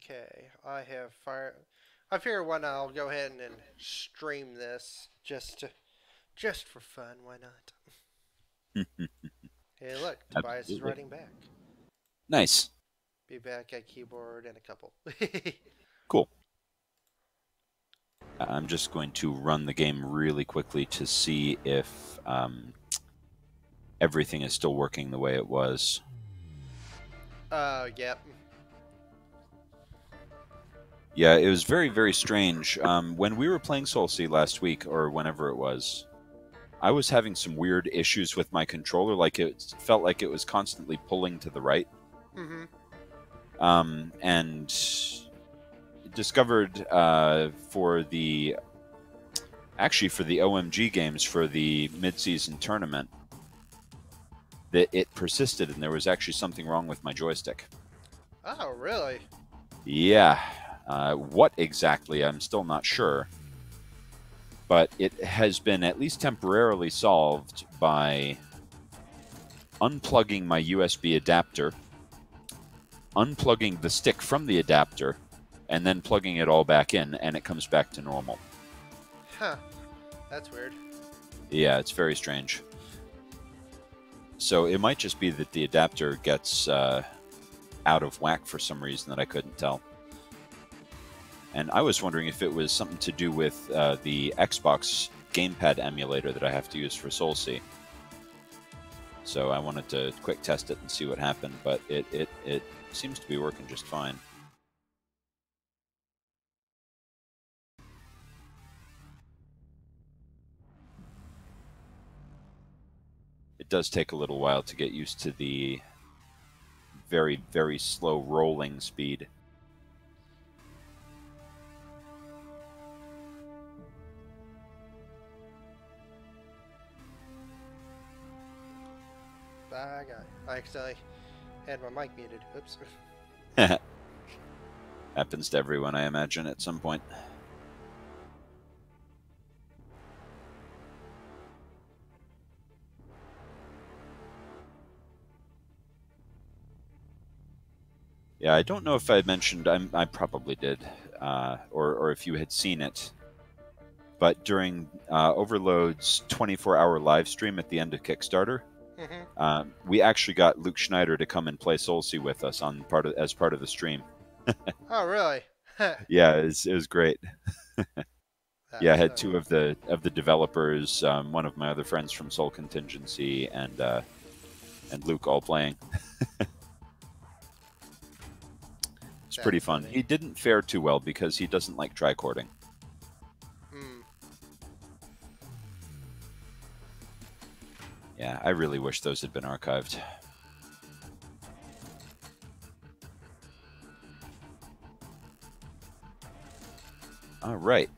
Okay, I have fire. I figure why not? I'll go ahead and stream this just for fun. Why not? Hey, look, Tobias is Absolutely. writing back. Nice. Be back at keyboard in a couple. Cool. I'm just going to run the game really quickly to see if everything is still working the way it was. Yep. Yeah, it was very, very strange. When we were playing Soul Sea last week, or whenever it was, I was having some weird issues with my controller. Like it felt like it was constantly pulling to the right. Mm-hmm. And discovered for the OMG games for the mid-season tournament that it persisted and there was actually something wrong with my joystick. Oh, really? Yeah, what exactly, I'm still not sure. But it has been at least temporarily solved by unplugging my USB adapter, unplugging the stick from the adapter, and then plugging it all back in, and it comes back to normal. Huh. That's weird. Yeah, it's very strange. So it might just be that the adapter gets out of whack for some reason that I couldn't tell. And I was wondering if it was something to do with the Xbox gamepad emulator that I have to use for Soul Sea. So I wanted to quick test it and see what happened, but it seems to be working just fine. It does take a little while to get used to the very, very slow rolling speed. I accidentally had my mic muted. Oops. Happens to everyone, I imagine, at some point. Yeah, I don't know if I mentioned, I probably did, or if you had seen it, but during Overload's 24-hour live stream at the end of Kickstarter, Mm-hmm. we actually got Luke Schneider to come and play Soul Sea with us as part of the stream. Oh, really? Yeah, it was great. Yeah, I That's had funny. two of the developers, one of my other friends from Soul Contingency, and Luke all playing. It's pretty That's fun. funny. He didn't fare too well because he doesn't like tricording. Hmm. Yeah, I really wish those had been archived. All right.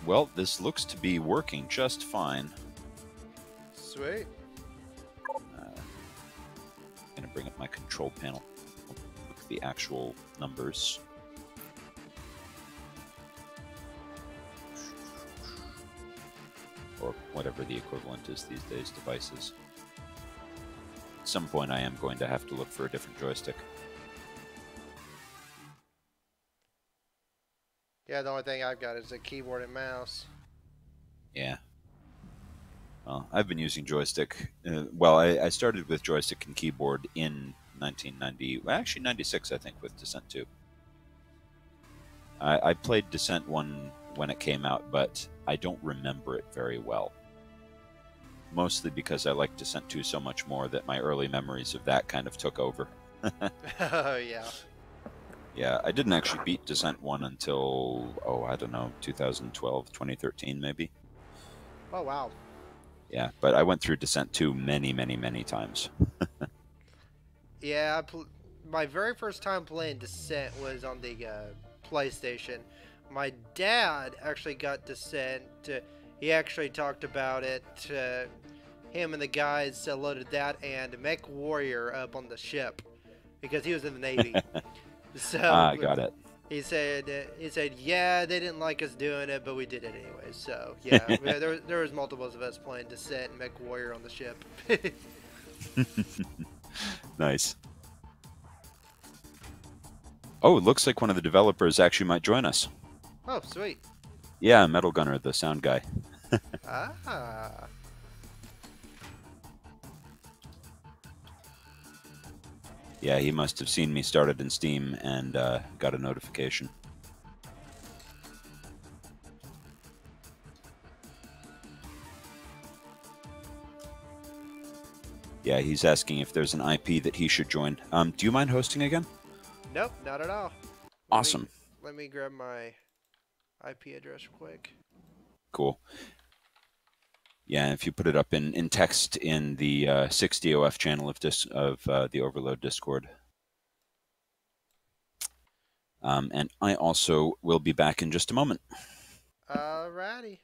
Well, this looks to be working just fine. Sweet. I'm going to bring up my control panel. Look at the actual numbers. Or whatever the equivalent is these days, devices. At some point I am going to have to look for a different joystick. Yeah, the only thing I've got is a keyboard and mouse. Yeah. Well, I've been using joystick. I started with joystick and keyboard in 1990, well, actually 96, I think, with Descent 2. I played Descent 1 when it came out, but I don't remember it very well. Mostly because I liked Descent 2 so much more that my early memories of that kind of took over. Oh, yeah. Yeah, I didn't actually beat Descent 1 until, I don't know, 2012, 2013 maybe. Oh, wow. Yeah, but I went through Descent 2 many, many, many times. Yeah, my very first time playing Descent was on the PlayStation. My dad actually got Descent. He actually talked about it. Him and the guys loaded that and Mech Warrior up on the ship because he was in the Navy. So I got it. he said, yeah, they didn't like us doing it, but we did it anyway. So yeah, there was multiples of us playing Descent and Mech Warrior on the ship. Nice. Oh, it looks like one of the developers actually might join us. Oh, sweet. Yeah, Metal Gunner, the sound guy. Ah. Yeah, he must have seen me started in Steam and got a notification. Yeah, he's asking if there's an IP that he should join. Do you mind hosting again? Nope, not at all. Awesome. Let me grab my IP address quick. Cool. Yeah, if you put it up in text in the 6DOF channel of the Overload Discord. And I also will be back in just a moment. Alrighty.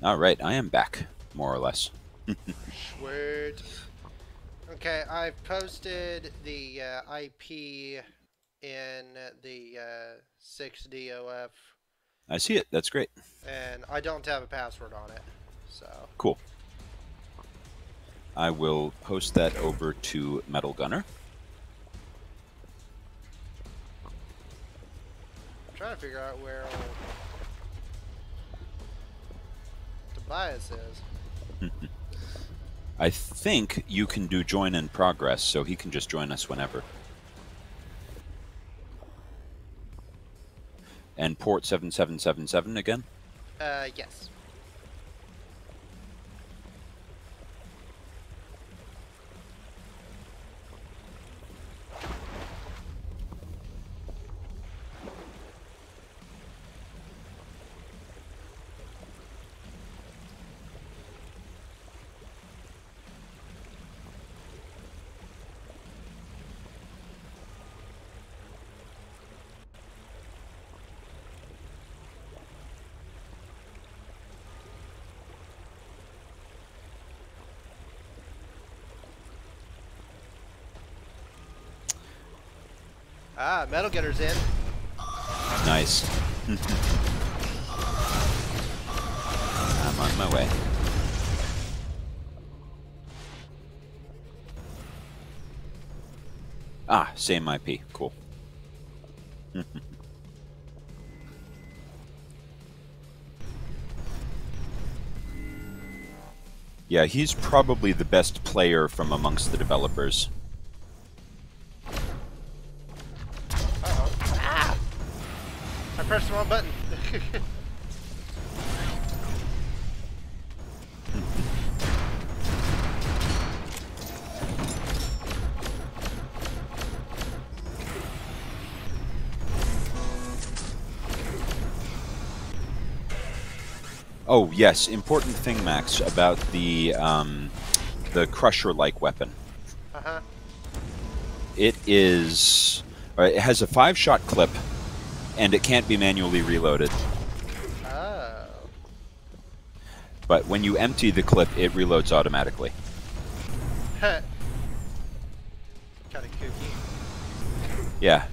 All right, I am back, more or less. Sweet. Okay, I've posted the IP in the 6DOF, I see it. That's great. and I don't have a password on it, so. Cool. I will post that over to Metal Gunner. I'm trying to figure out where Tobias is. I think you can do join in progress, so he can just join us whenever. And port 7777 again? Yes. Ah, Metal Gunner's in. Nice. I'm on my way. Ah, same IP. Cool. Yeah, he's probably the best player from amongst the developers. Uh-oh. Ah! I pressed the wrong button. Oh yes, important thing, Max, about the Crusher-like weapon. Uh-huh. It is, it has a 5-shot clip, and it can't be manually reloaded. Oh. But when you empty the clip, it reloads automatically. Kind of kooky. Yeah.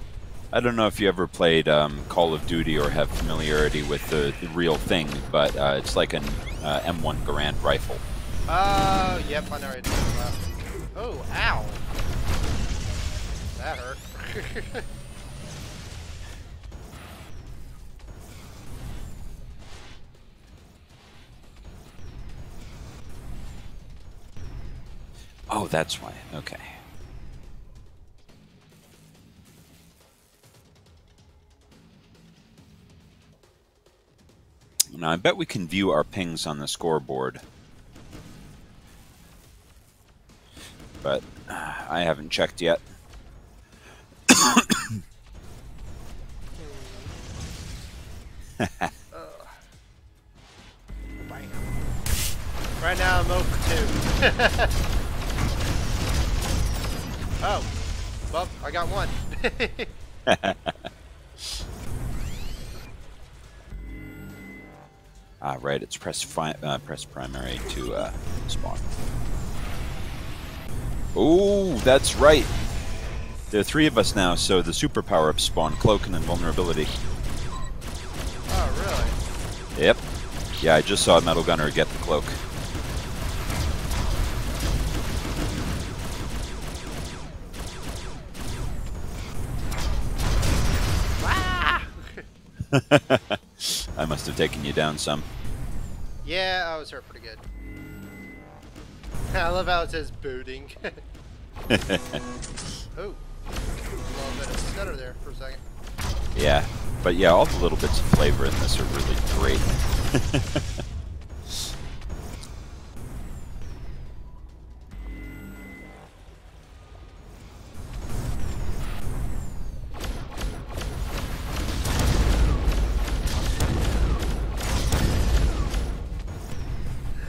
I don't know if you ever played Call of Duty or have familiarity with the real thing, but it's like an M1 Garand rifle. Oh, yep, I know what you're talking about. Oh, ow. That hurt. Oh, that's why. Okay. Now, I bet we can view our pings on the scoreboard. But I haven't checked yet. Right now I'm 0 for 2. Oh. Well, I got one. Ah, right. It's press primary to spawn. Oh, that's right. There are 3 of us now, so the super power-ups spawn cloak and invulnerability. Oh, really? Yep. Yeah, I just saw a Metal Gunner get the cloak. Ah! I must have taken you down some. Yeah, I was hurt pretty good. I love how it says booting. Oh. A little bit of stutter there for a second. Yeah. But yeah, all the little bits of flavor in this are really great.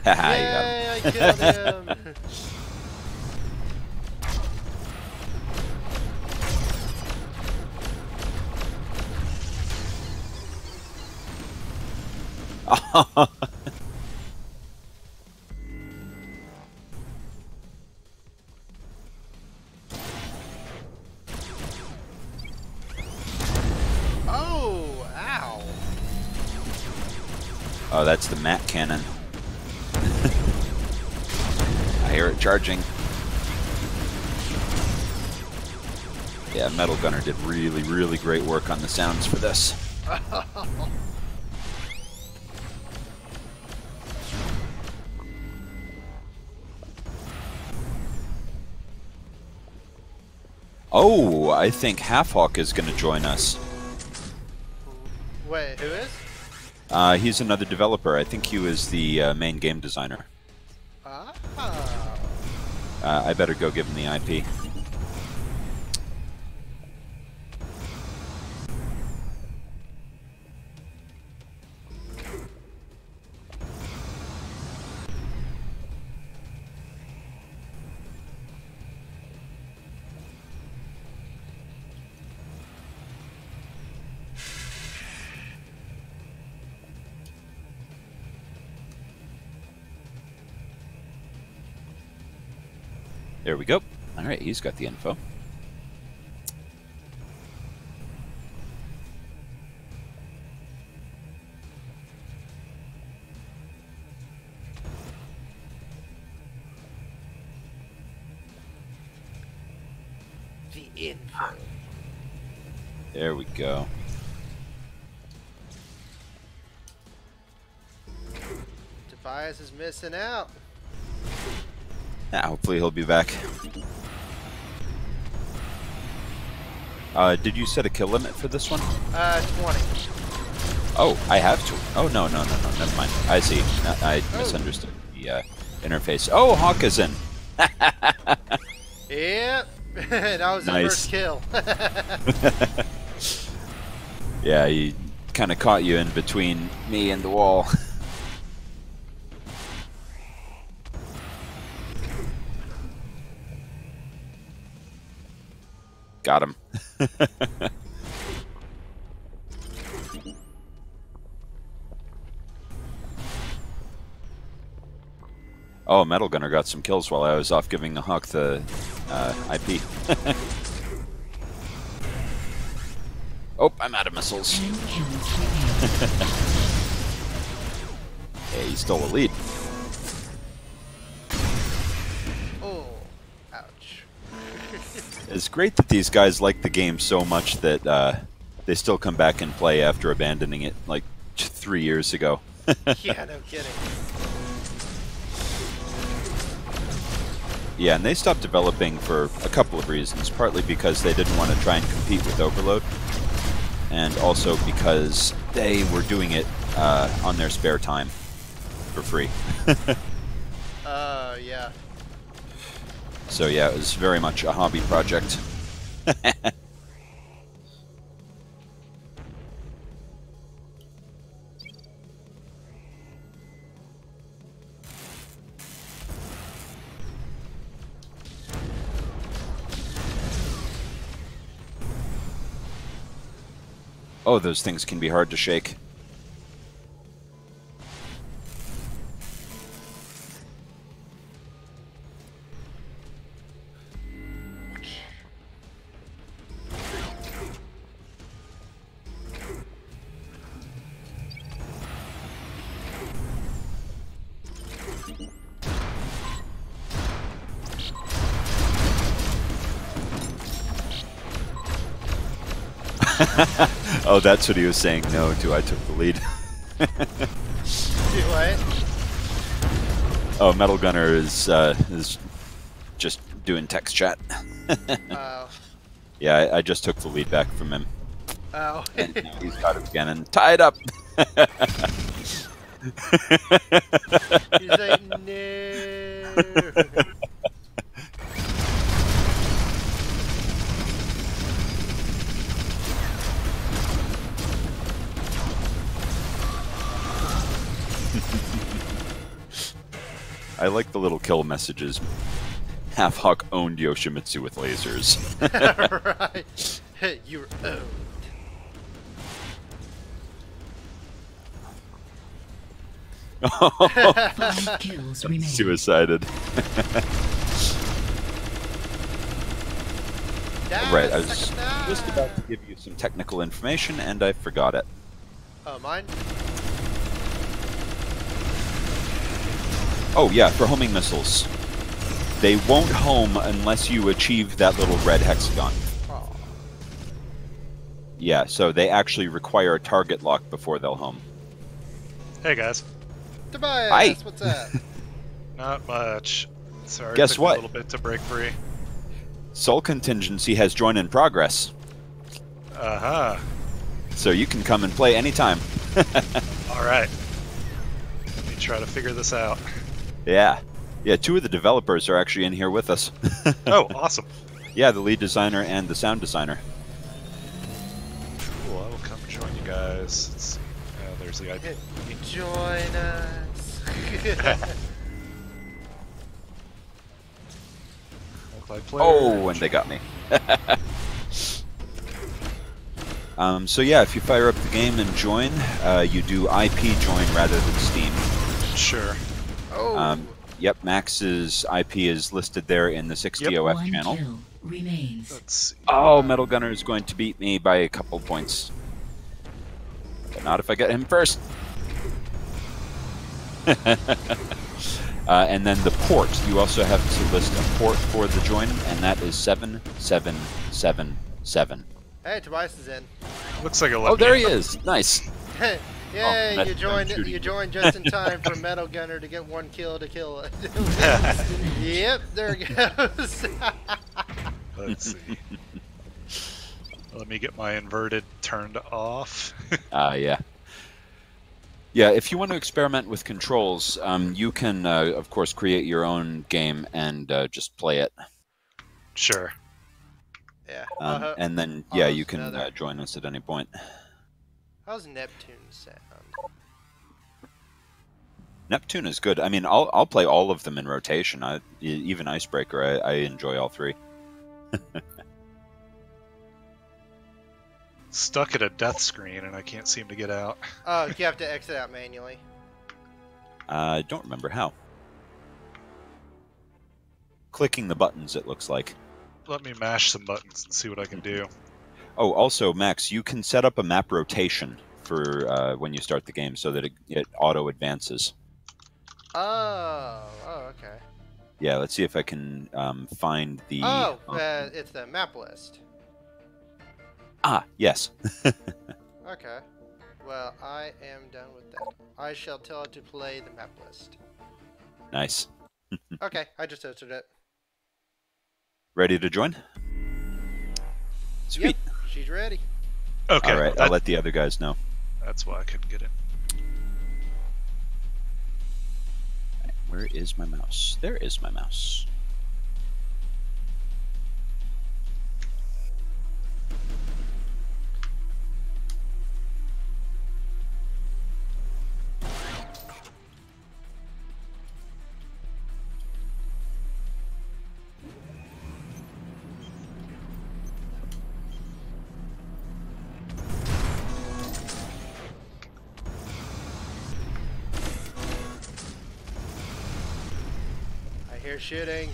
Haha, you got him. Yay, I killed him! Oh, ow. Oh, that's the Mat Cannon. I hear it charging. Yeah, Metal Gunner did really, really great work on the sounds for this. Oh, I think Halfhawk is going to join us. Wait, who is? He's another developer. I think he was the main game designer. Ah. I better go give him the IP. There we go. All right, he's got the info. The info. There we go. Tobias is missing out. Yeah, hopefully he'll be back. Did you set a kill limit for this one? 20. Oh, I have to. Oh, no, never mind. I see. I misunderstood the interface. Oh, Hawk is in. Yep. That was his Nice. first kill. Yeah, he kind of caught you in between me and the wall. Got him. Oh, Metal Gunner got some kills while I was off giving the Hawk the IP. Oh, I'm out of missiles. Hey, he stole a lead. Oh, ouch. It's great that these guys like the game so much that they still come back and play after abandoning it like 3 years ago. Yeah, no kidding. Yeah, and they stopped developing for a couple of reasons. Partly because they didn't want to try and compete with Overload, and also because they were doing it on their spare time for free. Yeah. So yeah, it was very much a hobby project. Oh, those things can be hard to shake. Oh, that's what he was saying no to. I took the lead. Do what? Oh, Metal Gunner is just doing text chat. Oh. Yeah, I just took the lead back from him. Oh. And now he's got it again and tied up. He's like, no. I like the little kill messages. Half Hawk owned Yoshimitsu with lasers. Right. You're owned. Five kills remain. Suicided. Right, I was just about to give you some technical information and I forgot it. Oh, mine? Oh yeah, for homing missiles. They won't home unless you achieve that little red hexagon. Oh. Yeah, so they actually require a target lock before they'll home. Hey guys. Tobias, Hi. what's up? Not much. Sorry, Guess took me what? a little bit to break free. Soul Contingency has joined in progress. Uh-huh. So you can come and play anytime. Alright. Let me try to figure this out. Yeah. Yeah, 2 of the developers are actually in here with us. Oh, awesome. Yeah, the lead designer and the sound designer. Cool, I will come join you guys. Let's see. There's the IP. Join us. Oh, and they got me. So yeah, if you fire up the game and join, you do IP join rather than Steam. Sure. Oh. Yep, Max's IP is listed there in the 60OF One channel. kill remains. Let's see. Oh, Metal Gunner is going to beat me by a couple points. But not if I get him first. And then the port, you also have to list a port for the join, and that is 7777. Hey, Tobias is in. Looks like a Oh, there he is. Nice. Yay, Oh, you joined. shooting. You joined just in time for Metal Gunner to get 1 kill to kill it. Yep, there it goes. Let's see. Let me get my inverted turned off. Yeah. Yeah, if you want to experiment with controls, you can, of course, create your own game and just play it. Sure. Yeah. And then, I'll yeah, host you can another. join us at any point. How's Neptune sound? Neptune is good. I mean, I'll play all of them in rotation. Even Icebreaker, I enjoy all 3. Stuck at a death screen and I can't seem to get out. Oh, you have to exit out manually. I don't remember how. Clicking the buttons, it looks like. Let me mash some buttons and see what I can do. Oh, also, Max, you can set up a map rotation for when you start the game so that it auto advances. Oh, okay. Yeah, let's see if I can find the... Oh, it's the map list. Ah, yes. Okay. Well, I am done with that. I shall tell it to play the map list. Nice. Okay, I just hosted it. Ready to join? Sweet. Yep, she's ready. Okay. All right, I'll let the other guys know. That's why I couldn't get in. Where is my mouse? There is my mouse. I hear shooting.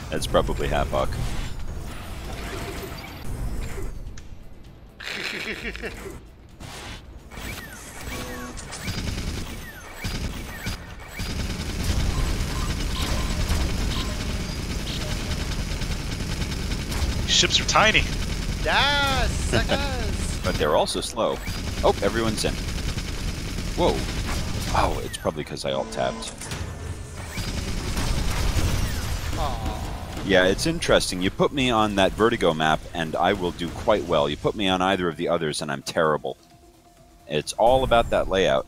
That's probably Half-Hawk. These ships are tiny. Das, suckers! But they're also slow. Oh, everyone's in. Whoa. Oh, it's probably because I alt-tabbed. Yeah, it's interesting. You put me on that Vertigo map, and I will do quite well. You put me on either of the others, and I'm terrible. It's all about that layout.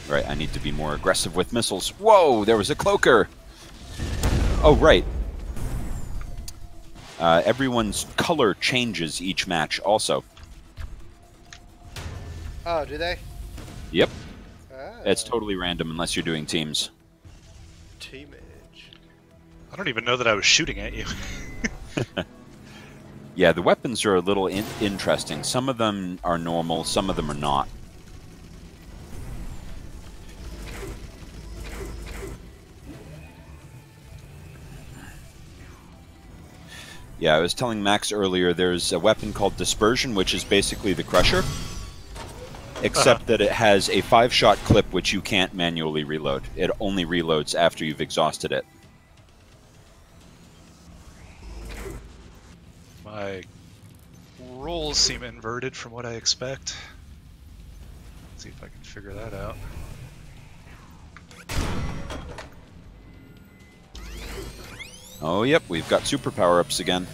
Right, I need to be more aggressive with missiles. Whoa, there was a cloaker! Oh, right. Everyone's color changes each match, also. Oh, do they? Yep. Oh. It's totally random unless you're doing teams. Teamage. I don't even know that I was shooting at you. Yeah, the weapons are a little interesting. Some of them are normal, some of them are not. Yeah, I was telling Max earlier, there's a weapon called Dispersion, which is basically the Crusher. Except that it has a 5-shot clip which you can't manually reload. It only reloads after you've exhausted it. My rolls seem inverted from what I expect. See if I can figure that out. Oh, yep, we've got super power-ups again.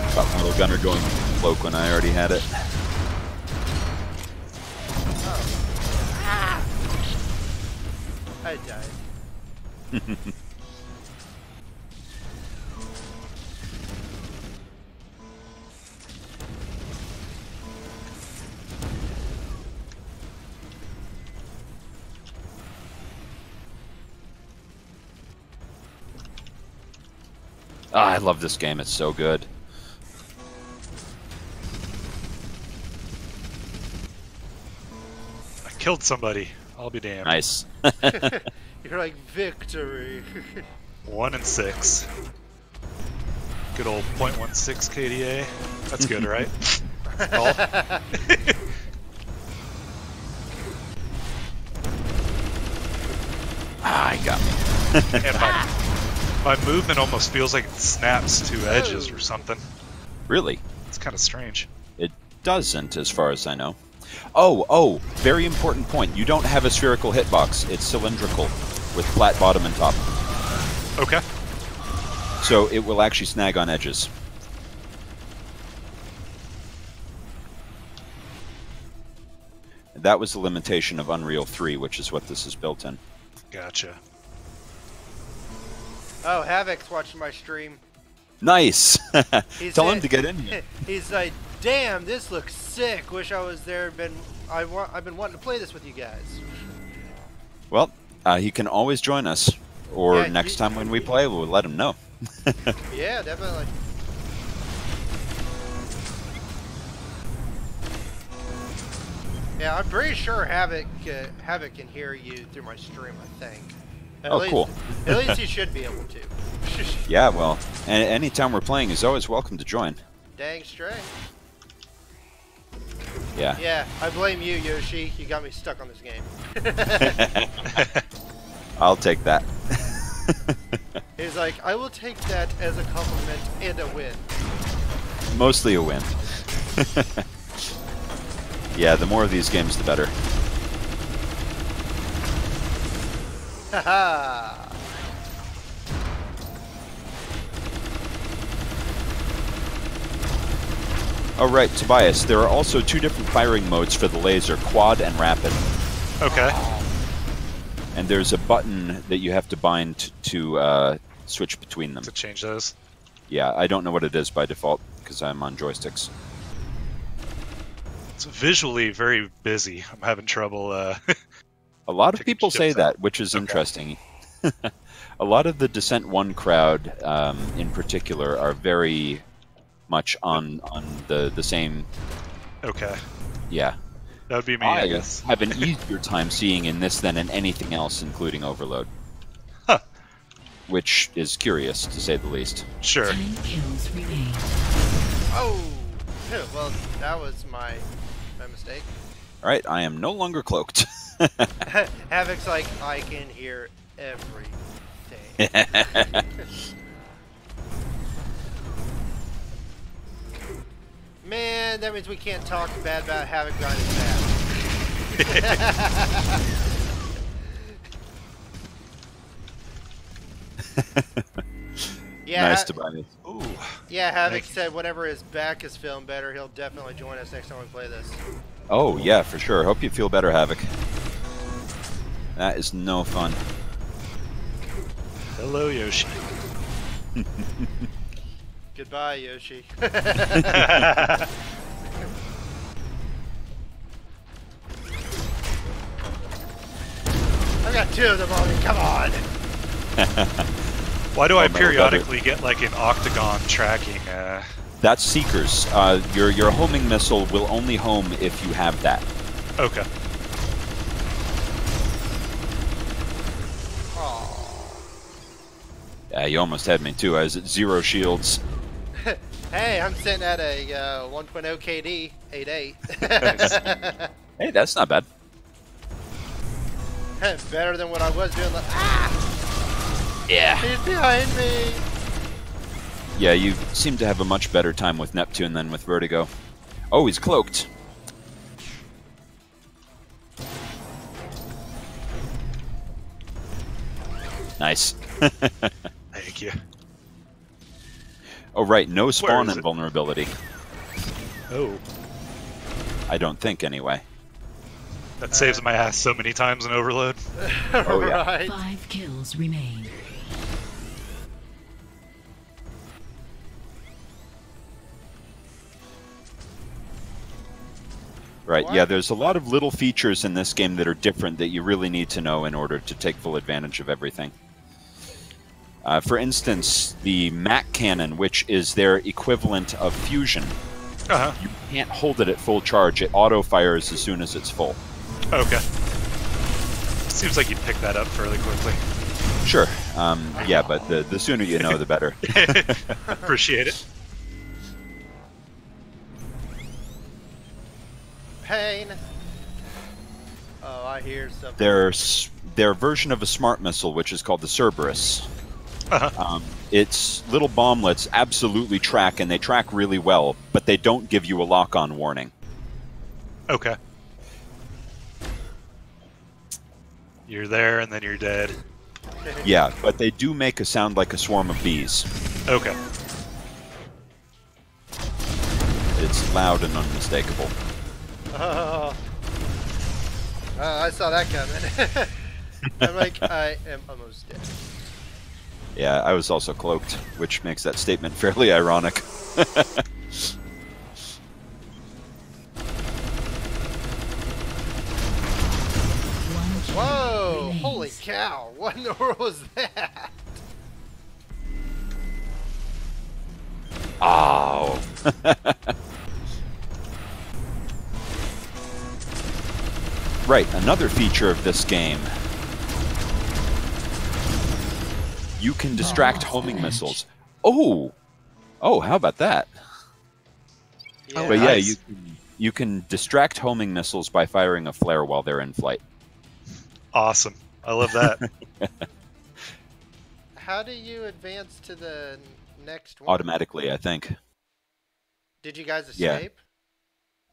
Thought my little gunner going cloak when I already had it. I died. Ah, I love this game. It's so good. I killed somebody. I'll be damned. Nice. You're like, victory. 1 and 6. Good old .16 KDA. That's good, right? All? Ah, he got me. And my movement almost feels like it snaps to edges or something. Really? It's kind of strange. It doesn't, as far as I know. Oh, very important point. You don't have a spherical hitbox. It's cylindrical with flat bottom and top. Okay. So it will actually snag on edges. That was the limitation of Unreal 3, which is what this is built in. Gotcha. Oh, Havoc's watching my stream. Nice! He Tell said- him to get in here. He's like, damn, this looks sick. Wish I was there. I've been wanting to play this with you guys. Well, he can always join us. Or Yeah, next time when we play, we'll let him know. Yeah, definitely. Yeah, I'm pretty sure Havoc can hear you through my stream, I think. Oh, cool. At least he should be able to. Yeah, well, anytime we're playing, he's always welcome to join. Dang straight. Yeah. Yeah, I blame you, Yoshi. You got me stuck on this game. I'll take that. He's like, I will take that as a compliment and a win. Mostly a win. Yeah, the more of these games, the better. Haha. Oh, right, Tobias, there are also 2 different firing modes for the laser, quad and rapid. Okay. And there's a button that you have to bind to switch between them. To change those. Yeah, I don't know what it is by default, because I'm on joysticks. It's visually very busy. I'm having trouble. A lot of Taking people say ships out. that, which is Okay. interesting. A lot of the Descent 1 crowd, in particular, are very much on the same... Okay. Yeah. That would be me, I I guess. have an easier time seeing in this than in anything else, including Overload. Huh. Which is curious, to say the least. Sure. 10 kills remain. Oh. Well, that was my mistake. Alright, I am no longer cloaked. Havoc's like, I can hear everything. Man, that means we can't talk bad about Havoc behind his back. Yeah, Nice to buy me. Ooh. yeah, Havoc Thank you. said whenever his back is feeling better, he'll definitely join us next time we play this. Oh, yeah, for sure. Hope you feel better, Havoc. That is no fun. Hello, Yoshi. Goodbye, Yoshi. I've got 2 of them on me, come on! Why do I Oh, no, periodically get like an octagon tracking? That's Seekers. Your homing missile will only home if you have that. Okay. Aww. You almost had me too. I was at 0 shields. Hey, I'm sitting at a 1.0 KD, 8.8. Hey, that's not bad. Better than what I was doing. Yeah. He's behind me. Yeah, you seem to have a much better time with Neptune than with Vertigo. Oh, he's cloaked. Nice. Thank you. Oh, right. No Where spawn is it? invulnerability. Oh, I don't think, anyway. that saves my ass so many times in Overload. Oh, yeah. Right. 5 kills remain. Right, What? yeah, there's a lot of little features in this game that are different that you really need to know in order to take full advantage of everything. For instance, the Mac cannon, which is their equivalent of fusion, Uh-huh. you can't hold it at full charge. It auto-fires as soon as it's full. Okay. Seems like you picked that up fairly quickly. Sure, yeah, but the sooner you know, the better. Appreciate it. Pain. Oh, I hear something. There's their version of a smart missile, which is called the Cerberus. Uh-huh. Its little bomblets absolutely track, and they track really well, but they don't give you a lock-on warning. Okay. You're there and then you're dead. Yeah, but they do make a sound like a swarm of bees. Okay. It's loud and unmistakable. Oh. I saw that coming. I'm like, I am almost dead. Yeah, I was also cloaked, which makes that statement fairly ironic. Whoa! Holy cow! What in the world was that? Oh. Right, another feature of this game. You can distract homing missiles. Oh! Oh, how about that? Yeah. But yeah, Nice. you can distract homing missiles by firing a flare while they're in flight. Awesome. I love that. How do you advance to the next one? Automatically, I think. Did you guys Yeah. escape?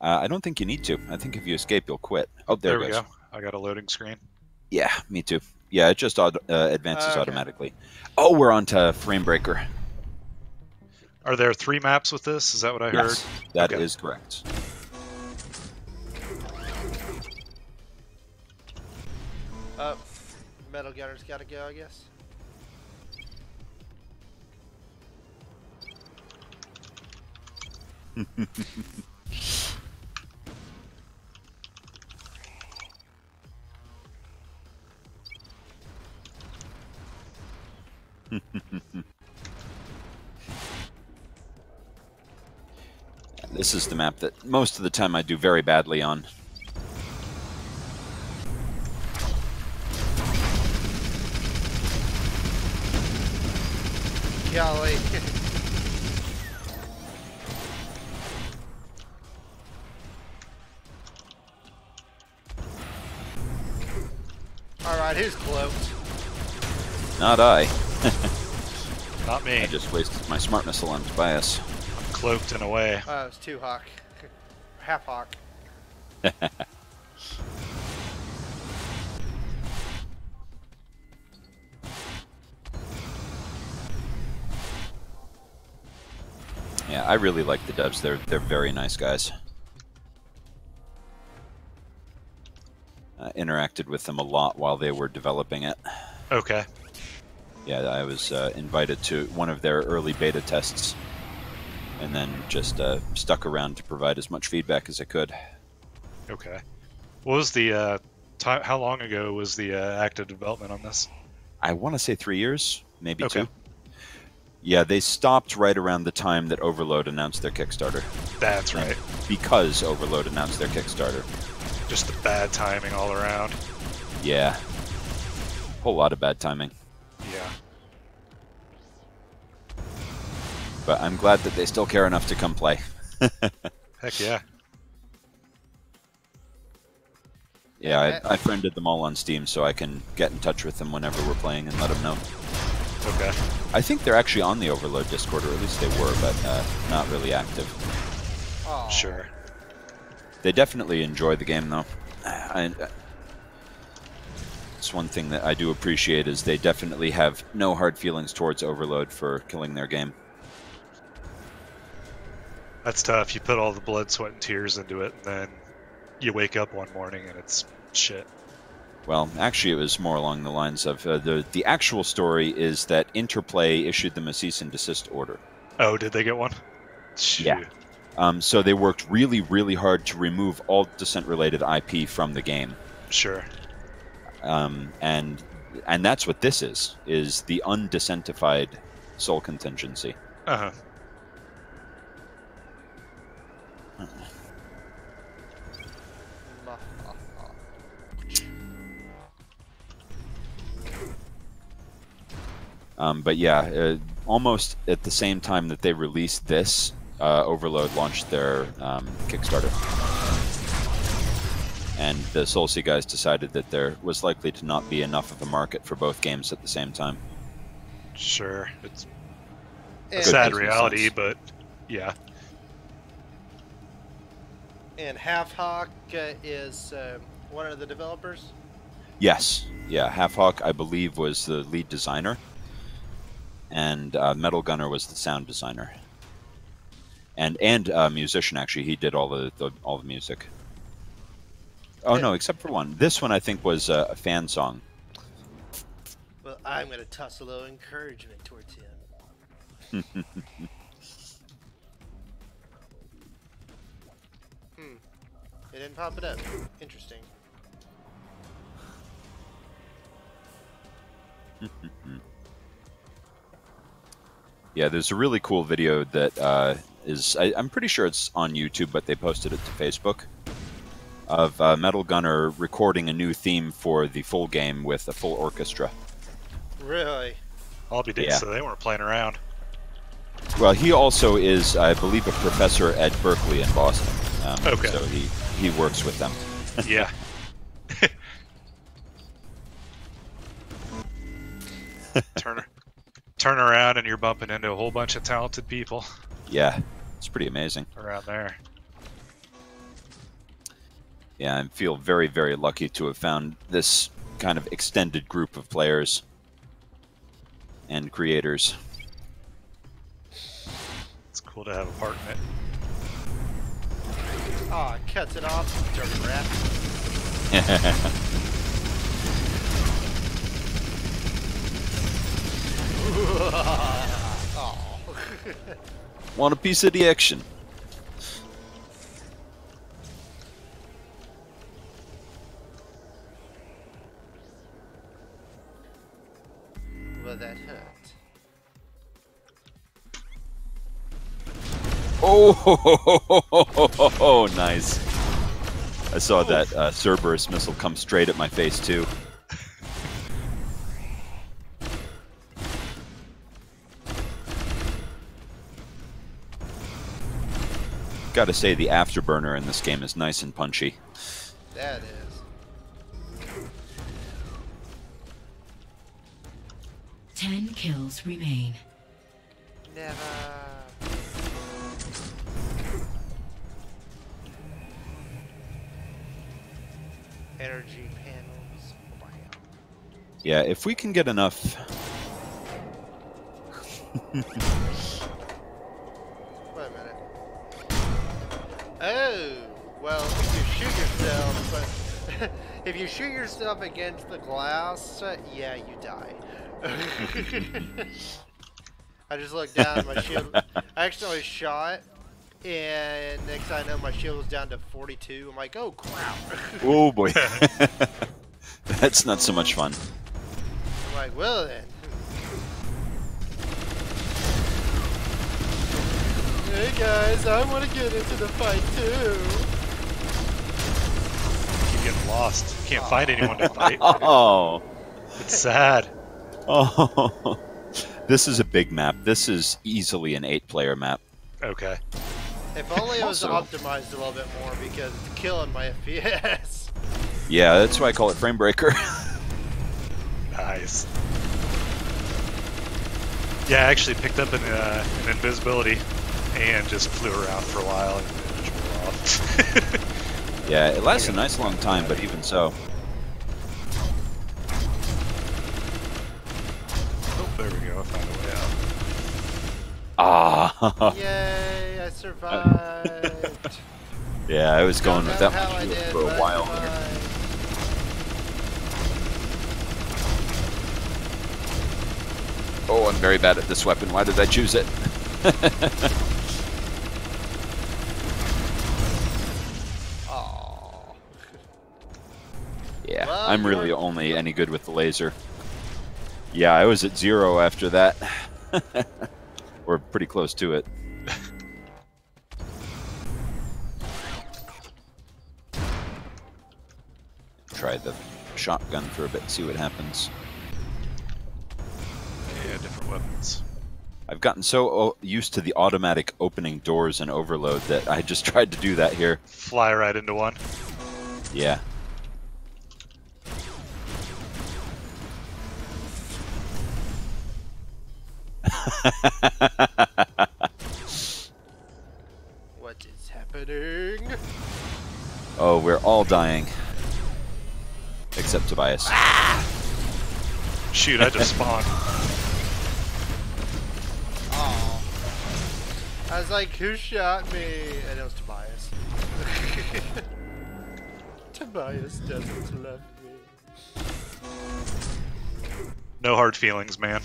I don't think you need to. I think if you escape, you'll quit. Oh, there, There it we goes. go. I got a loading screen. Yeah, me too. Yeah, it just advances Okay. automatically. Oh, we're on to Frame Breaker. Are there 3 maps with this? Is that what I heard? Yes, that Okay. is correct. Metal Gunner's gotta go, I guess. This is the map that most of the time I do very badly on. Golly. Alright, who's cloaked? Not I. Not me. I just wasted my smart missile on Tobias. I'm cloaked in a way. Oh, it's 2 Hawk. Half Hawk. Yeah, I really like the devs. They're very nice guys. I interacted with them a lot while they were developing it. Okay. Yeah, I was invited to one of their early beta tests, and then just stuck around to provide as much feedback as I could. Okay. What was the time? How long ago was the active development on this? I want to say 3 years, maybe Okay. 2. Yeah, they stopped right around the time that Overload announced their Kickstarter. That's right. Because Overload announced their Kickstarter. Just the bad timing all around. Yeah. Whole lot of bad timing. Yeah. But I'm glad that they still care enough to come play. Heck yeah. Yeah, I friended them all on Steam, so I can get in touch with them whenever we're playing and let them know. Okay. I think they're actually on the Overload Discord, or at least they were, but not really active. Aw. Sure. They definitely enjoy the game, though. It's one thing that I do appreciate is they definitely have no hard feelings towards Overload for killing their game. That's tough. You put all the blood, sweat, and tears into it, and then you wake up one morning and it's shit. Well, actually, it was more along the lines of the actual story is that Interplay issued them a cease and desist order. Oh, did they get one? Shoot. Yeah. So they worked really, really hard to remove all Descent-related IP from the game. Sure. And that's what this is the undescentified Soul Contingency. Uh-huh. But yeah, almost at the same time that they released this, Overload launched their Kickstarter. And the Soul-Sea guys decided that there was likely to not be enough of a market for both games at the same time. Sure. It's a And- sad business reality, sense. but yeah. And Half Hawk is one of the developers. Yes. Yeah, Half Hawk, I believe, was the lead designer. And Metal Gunner was the sound designer. And musician, actually. He did all the music. Oh, no, except for one. This one, I think, was a fan song. Well, I'm going to toss a little encouragement towards him. It didn't pop it up. Interesting. Yeah, there's a really cool video that I'm pretty sure it's on YouTube, but they posted it to Facebook, of Metal Gunner recording a new theme for the full game with a full orchestra. Really? I'll be damned, Yeah. so they weren't playing around. Well, he also is, I believe, a professor at Berkeley in Boston. Okay. So he works with them. Yeah. Turn around and you're bumping into a whole bunch of talented people Yeah, it's pretty amazing. around there. Yeah, I feel very, very lucky to have found this kind of extended group of players and creators. It's cool to have a part in it. Aw, it cuts it off, dirty rat. Oh. Want a piece of the action? Well, that hurt. Oh, nice. I saw that Cerberus missile come straight at my face, too. Gotta say, the afterburner in this game is nice and punchy. That is. 10 kills remain. Never. Energy panels. Wow. Yeah, if we can get enough... Wait a minute. Oh, well, if you shoot yourself, if you shoot yourself against the glass, yeah, you die. I just looked down, my shield. I accidentally shot, and next thing I know, my shield was down to 42. I'm like, oh crap. Oh boy. That's not so much fun. I'm like, well then. Hey guys, I want to get into the fight too. Keep getting lost. Can't find anyone to fight. Oh. It's sad. Oh. This is a big map. This is easily an 8-player map. Okay. If only it was Also- optimized a little bit more, because it's killing my FPS. Yeah, that's why I call it Frame Breaker. Nice. Yeah, I actually picked up an invisibility and just flew around for a while and then just blew off. Yeah, it lasts a nice long time, but even so. Oh, there we go. I found a way out. Ah. Yay, I survived. Yeah, I was going with Don't that know how I much did, for a but I while there. survived. Oh, I'm very bad at this weapon. Why did I choose it? Aw. Yeah, Well, I'm really you're- only any good with the laser. Yeah, I was at 0 after that. Or pretty close to it. Try the shotgun for a bit, see what happens. Yeah, different weapons. I've gotten so used to the automatic opening doors and overload that I just tried to do that here. Fly right into one. Yeah. What is happening? Oh, we're all dying. Except Tobias. Shoot, I just spawned. Aw. I was like, who shot me? And it was Tobias. Tobias doesn't love me. No hard feelings, man.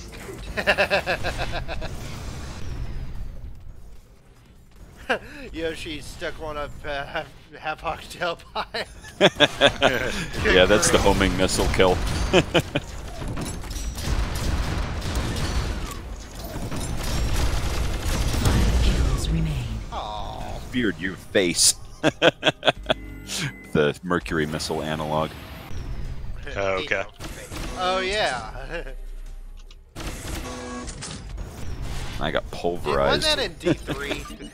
Yoshi stuck one up half oxtail pie. Yeah, that's the homing missile kill. 5 kills remain. Aw. Beard your face. The Mercury missile analog. Oh, okay. Oh yeah. I got Wasn't pulverized. that in D3?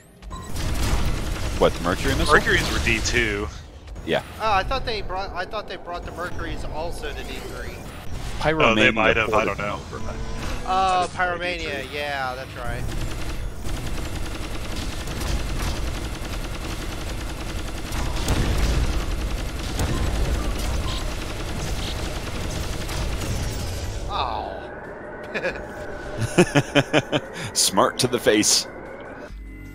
What, the Mercury missile? Mercury's were D2. Yeah. Oh, I thought they brought the Mercuries also to D3. Pyromania Oh, they might have, I ported don't know. them over. Oh, didn't play Pyromania. D3. Yeah, that's right. Oh. Smart to the face.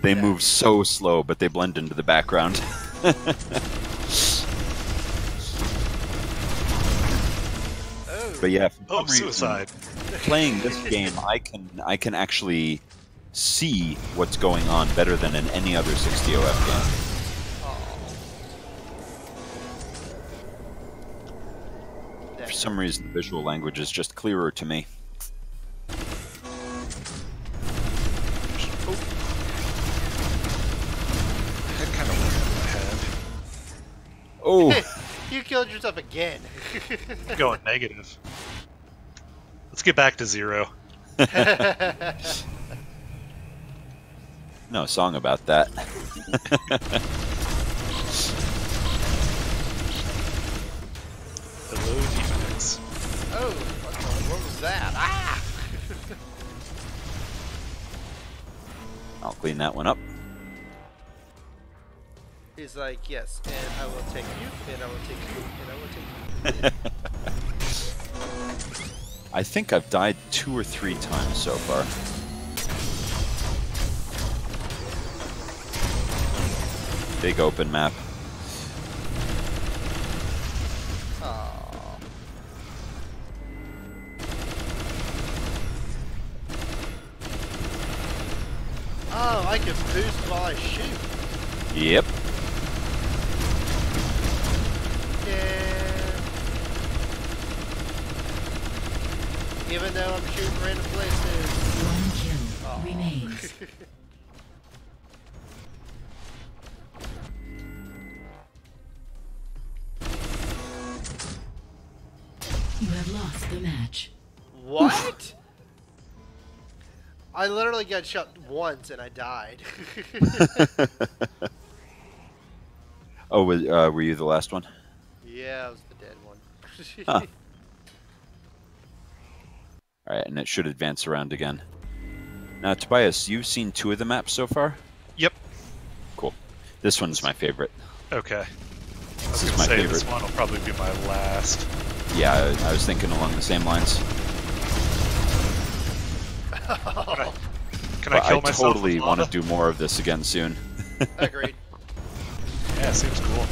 They move so slow, but they blend into the background. Oh. But yeah, for Oh, some reason, suicide. playing this game, I can actually see what's going on better than in any other 60OF game. For some reason, the visual language is just clearer to me. Head kind of went in my head. Oh, You killed yourself again. I'm going negative. Let's get back to 0. no song about that. Hello, Demonix. Oh, what was that? Ah! I'll clean that one up. He's like, yes, and I will take you, and I will take you, and I will take you. I think I've died 2 or 3 times so far. Big open map. Aw. Oh, I can boost while I shoot. Yep. Yeah. Even though I'm shooting random places. 1 kill Aw. remains. You have lost the match. What? I literally got shot once and I died. Oh, were you the last one? Yeah, I was the dead one. Huh. All right, and it should advance around again. Now, Tobias, you've seen 2 of the maps so far? Yep. Cool. This one's my favorite. Okay. This I is was my gonna say favorite. this one will probably be my last. Yeah, I was thinking along the same lines. Can I But kill I myself? totally with want to lava? do more of this again soon. Agreed. Yeah, seems cool.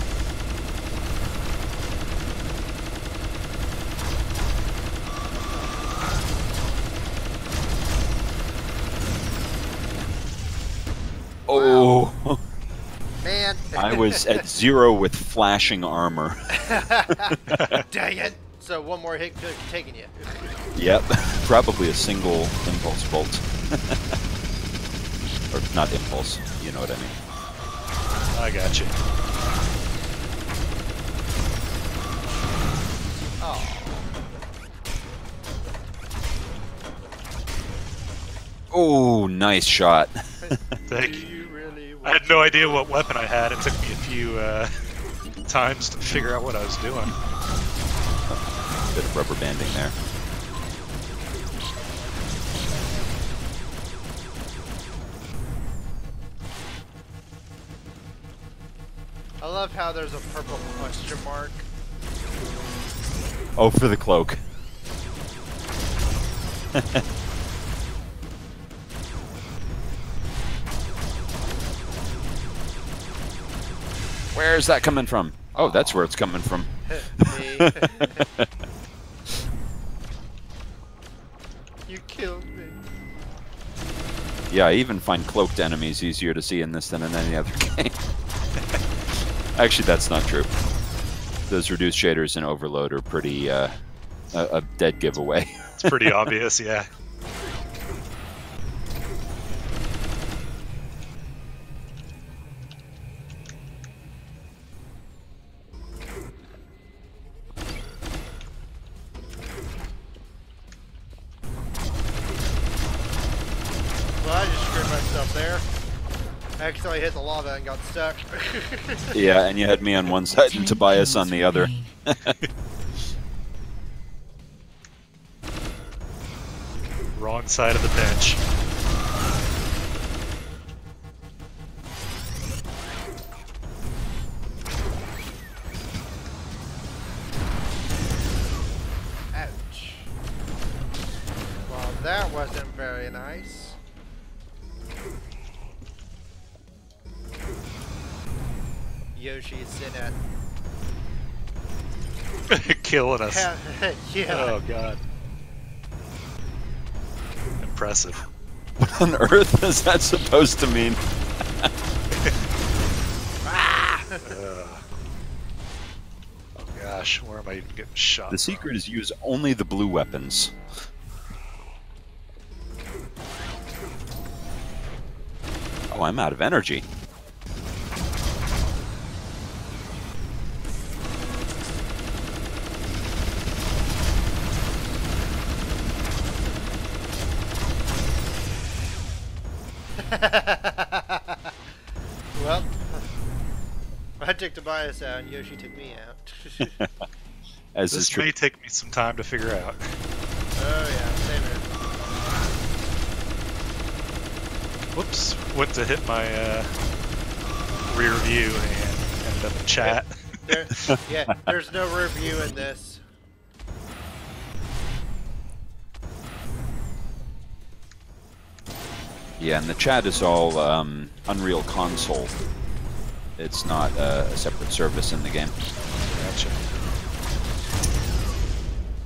Oh, Man. I was at 0 with flashing armor. Dang it. So one more hit could have taken you. Yep, probably a single impulse bolt. Or not impulse, you know what I mean. I got you. Oh, nice shot. Thank Do you. you really I had no idea what weapon I had. It took me a few times to figure out what I was doing. Bit of rubber banding there. I love how there's a purple question mark. Oh, for the cloak. Where's that coming from? Oh, that's where it's coming from. Me. You killed me. Yeah, I even find cloaked enemies easier to see in this than in any other game. Actually, that's not true. Those reduced shaders in Overload are pretty a dead giveaway. It's pretty obvious, yeah. Well, I just screwed myself there. I accidentally hit the lava and got stuck. Yeah, and you had me on one side and Tobias on the other. Wrong side of the bench. Ouch. Well, that wasn't very nice. Yoshi's in it. Killing us. Yeah. Oh god. Impressive. What on earth is that supposed to mean? Oh gosh, where am I even getting shot? The secret is use only the blue weapons. Oh, I'm out of energy. Well, I took Tobias out and Yoshi took me out. As is This true. may take me some time to figure out. Oh yeah, same here. Whoops, went to hit my rear view and ended up in chat. Yeah, there's no review in this. Yeah, and the chat is all Unreal Console. It's not a separate service in the game. Gotcha.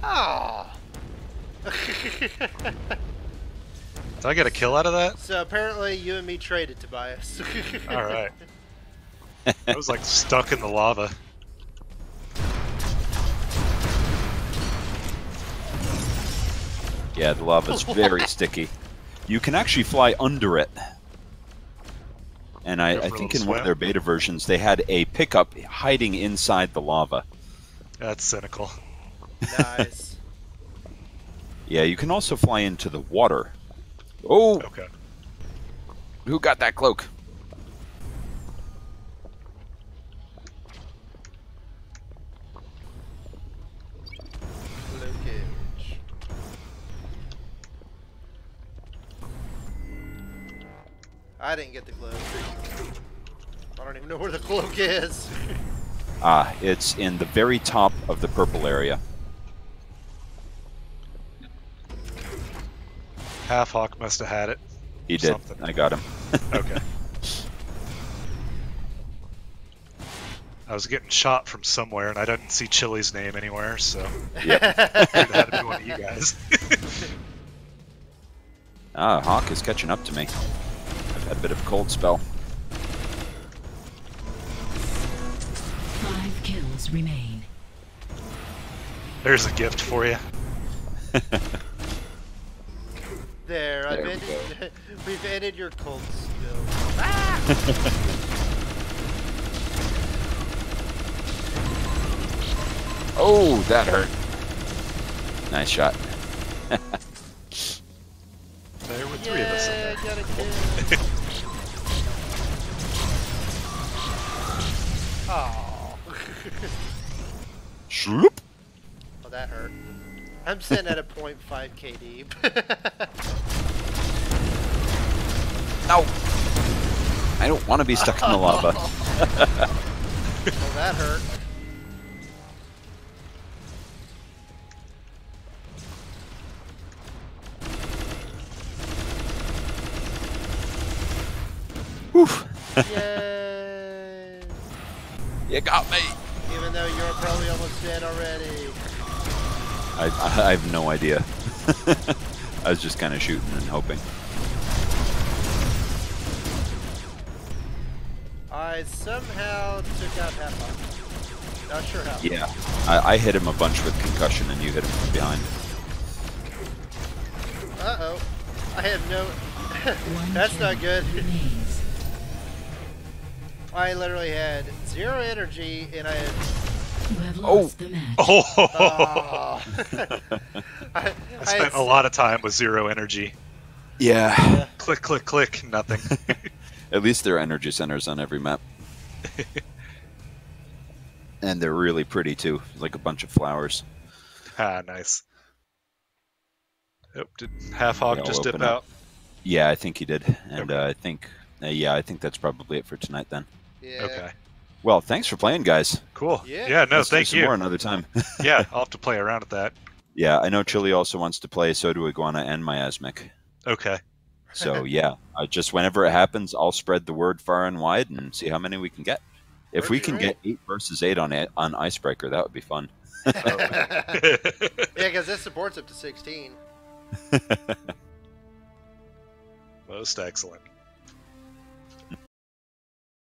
Oh. Did I get a kill out of that? So apparently you and me traded, Tobias. Alright. I was like stuck in the lava. Yeah, the lava's very sticky. You can actually fly under it. And Go I for a think little in one of swim. their beta versions they had a pickup hiding inside the lava. That's cynical. Nice. Yeah, you can also fly into the water. Oh, Okay. who got that cloak? Cloakage. I didn't get the cloak. I don't even know where the cloak is. Ah, it's in the very top of the purple area. Half Hawk must have had it. He or did. something. I got him. Okay. I was getting shot from somewhere, and I didn't see Chili's name anywhere, so Yep. it had to be one of you guys. Ah, Hawk is catching up to me. I've had a bit of a cold spell. 5 kills remain. There's a gift for you. There, I've There we ended. We've ended your cold spill. Oh, that hurt. Nice shot. There were 3 of us in there. Yeah, got a kill. Oh. Shloop. Oh, that hurt. I'm sitting at a 0.5 KD. No. I don't want to be stuck in the lava. Oh, that hurt. Woof. Yay! You got me. Even though you're probably almost dead already. I have no idea. I was just kind of shooting and hoping. I somehow took out half of him. Not sure how. Yeah, I hit him a bunch with concussion, and you hit him from behind. Uh-oh. I have no... One That's kill not good. remains. I literally had 0 energy, and I had... You have Oh. lost the match. Oh! Oh. I I spent had a lot of time with 0 energy. Yeah. Click, click, click, nothing. At least there are energy centers on every map. And they're really pretty, too. Like a bunch of flowers. Ah, nice. Yep, did Half Hawk They all just dip open up. out? Yeah, I think he did. And Okay. I think... yeah, I think that's probably it for tonight, then. Yeah. Okay. Well, thanks for playing, guys. Cool. Yeah. Yeah, no, Let's do thank some you. more another time. Yeah, I'll have to play around with that. Yeah, I know Chili also wants to play, so do Iguana and Miasmic. Okay. So, yeah, just whenever it happens, I'll spread the word far and wide and see how many we can get. If we can get 8 versus 8 on Icebreaker, that would be fun. Yeah, because this supports up to 16. Most excellent.